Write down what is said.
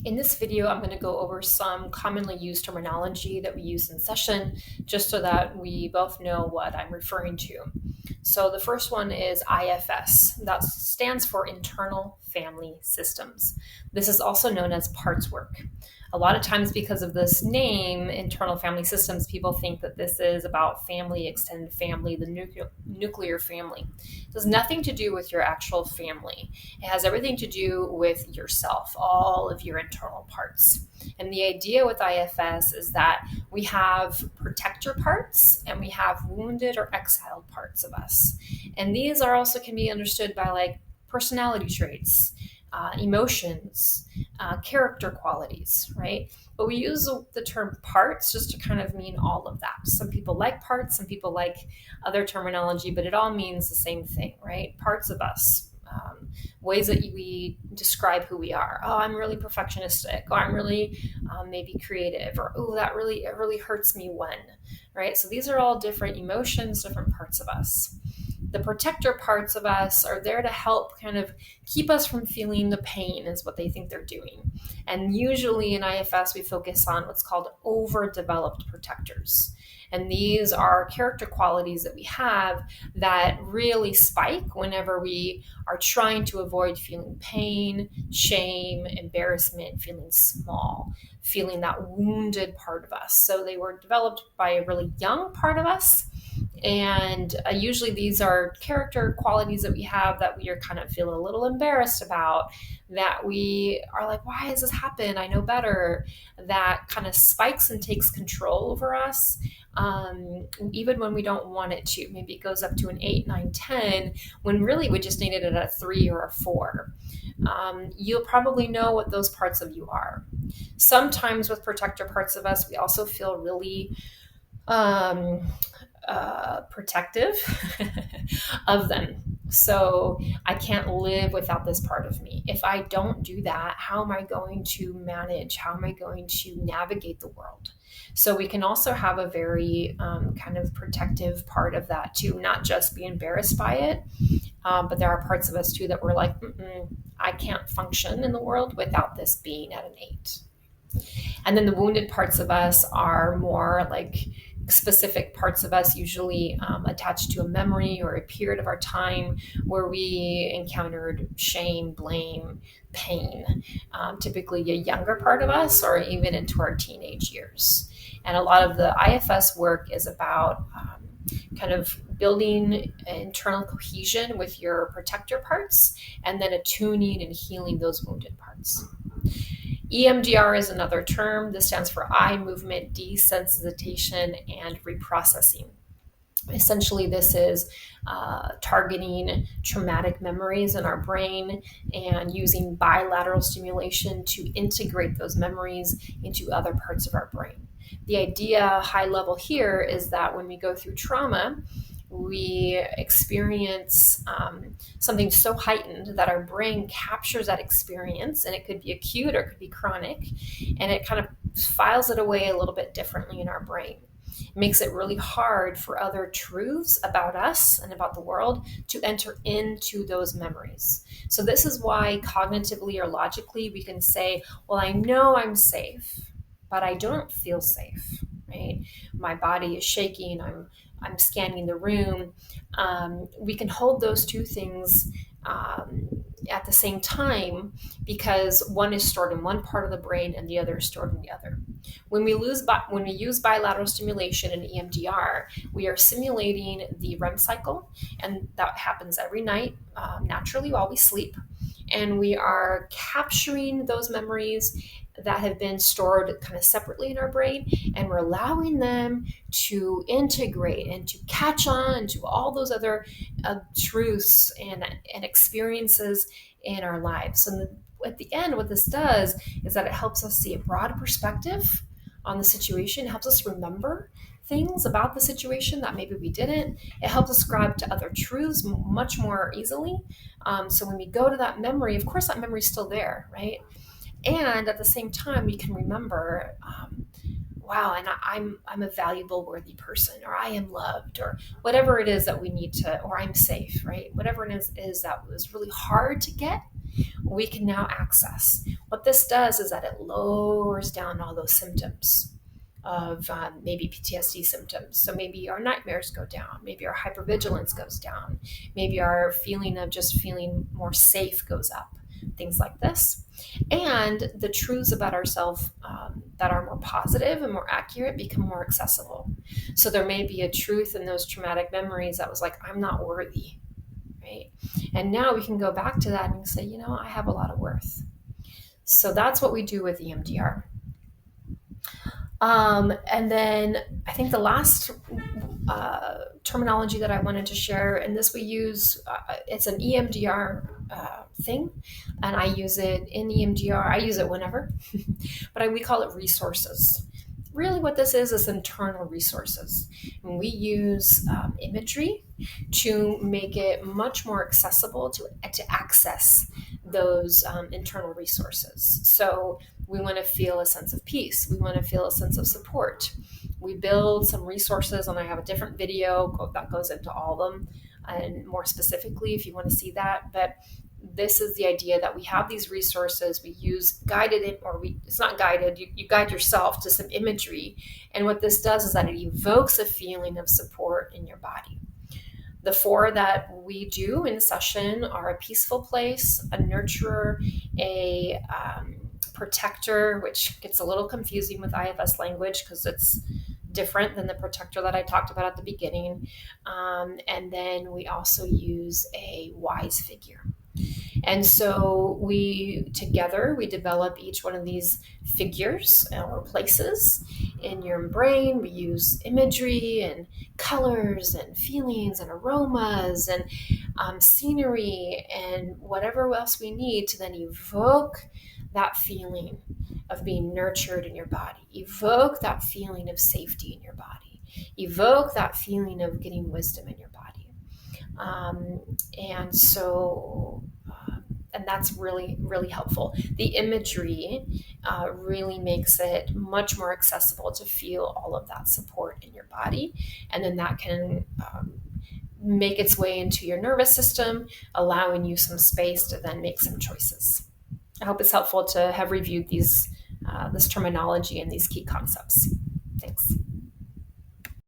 In this video, I'm going to go over some commonly used terminology that we use in session, just so that we both know what I'm referring to. So the first one is IFS. That stands for Internal Family Systems. This is also known as parts work. A lot of times, because of this name, internal family systems, people think that this is about family, extended family, the nuclear family. It has nothing to do with your actual family. It has everything to do with yourself, all of your internal parts. And the idea with IFS is that we have protector parts and we have wounded or exiled parts of us. And these are also can be understood by like personality traits, emotions, character qualities, right? But we use the term parts just to kind of mean all of that. Some people like parts, some people like other terminology, but it all means the same thing, right? Parts of us, ways that we describe who we are. Oh, I'm really perfectionistic, or I'm really maybe creative, or oh, it really hurts me when, right? So these are all different emotions, different parts of us. The protector parts of us are there to help kind of keep us from feeling the pain is what they think they're doing. And usually in IFS, we focus on what's called overdeveloped protectors. And these are character qualities that we have that really spike whenever we are trying to avoid feeling pain, shame, embarrassment, feeling small, feeling that wounded part of us. So they were developed by a really young part of us. And usually these are character qualities that we have that we are kind of feeling a little embarrassed about, that we are like, why has this happened? I know better. That kind of spikes and takes control over us, even when we don't want it to. Maybe it goes up to an 8, 9, 10, when really we just needed it at a 3 or a 4. You'll probably know what those parts of you are. Sometimes with protector parts of us, we also feel really protective of them. So I can't live without this part of me. If I don't do that, how am I going to manage? How am I going to navigate the world? So we can also have a very kind of protective part of that too, not just be embarrassed by it, but there are parts of us too that we're like, I can't function in the world without this being at an 8. And then the wounded parts of us are more like specific parts of us, usually attached to a memory or a period of our time where we encountered shame, blame, pain, typically a younger part of us or even into our teenage years. And a lot of the IFS work is about kind of building internal cohesion with your protector parts and then attuning and healing those wounded parts. EMDR is another term. This stands for eye movement desensitization and reprocessing. Essentially, this is targeting traumatic memories in our brain and using bilateral stimulation to integrate those memories into other parts of our brain. The idea, high level here, is that when we go through trauma, we experience something so heightened that our brain captures that experience, and it could be acute or it could be chronic, and it kind of files it away a little bit differently in our brain. It makes it really hard for other truths about us and about the world to enter into those memories. So this is why cognitively or logically we can say, well, I know I'm safe, but I don't feel safe, right? My body is shaking, I'm scanning the room. We can hold those two things at the same time because one is stored in one part of the brain and the other is stored in the other. When we use bilateral stimulation in EMDR, we are simulating the REM cycle, and that happens every night naturally while we sleep. And we are capturing those memories that have been stored kind of separately in our brain, and we're allowing them to integrate and to catch on to all those other truths and experiences in our lives. And at the end, what this does is that it helps us see a broad perspective on the situation. It helps us remember things about the situation that maybe we didn't. It helps us grab to other truths much more easily. So when we go to that memory, of course, that memory is still there, right? And at the same time, we can remember, wow, and I'm a valuable, worthy person, or I am loved, or whatever it is that we need to, or I'm safe, right? Whatever it is that was really hard to get, we can now access. What this does is that it lowers down all those symptoms of maybe PTSD symptoms. So maybe our nightmares go down, maybe our hypervigilance goes down, maybe our feeling of just feeling more safe goes up, things like this. And the truths about ourselves that are more positive and more accurate become more accessible. So there may be a truth in those traumatic memories that was like, I'm not worthy, right? And now we can go back to that and say, you know, I have a lot of worth. So that's what we do with EMDR. And then I think the last terminology that I wanted to share, and this we use, it's an EMDR thing, and I use it in EMDR. I use it whenever, but we call it resources. Really what this is internal resources. And we use imagery to make it much more accessible to access those internal resources. So we want to feel a sense of peace. We want to feel a sense of support. We build some resources, and I have a different video that goes into all of them, and more specifically if you want to see that. But this is the idea that we have these resources, we use guided, it's not guided, you guide yourself to some imagery. And what this does is that it evokes a feeling of support in your body. The 4 that we do in session are a peaceful place, a nurturer, a protector, which gets a little confusing with IFS language because it's different than the protector that I talked about at the beginning. And then we also use a wise figure. And so we develop each one of these figures or places in your brain. We use imagery and colors and feelings and aromas and scenery and whatever else we need to then evoke that feeling of being nurtured in your body, evoke that feeling of safety in your body, evoke that feeling of getting wisdom in your body. And that's really, really helpful. The imagery really makes it much more accessible to feel all of that support in your body. And then that can make its way into your nervous system, allowing you some space to then make some choices. I hope it's helpful to have reviewed this terminology and these key concepts. Thanks.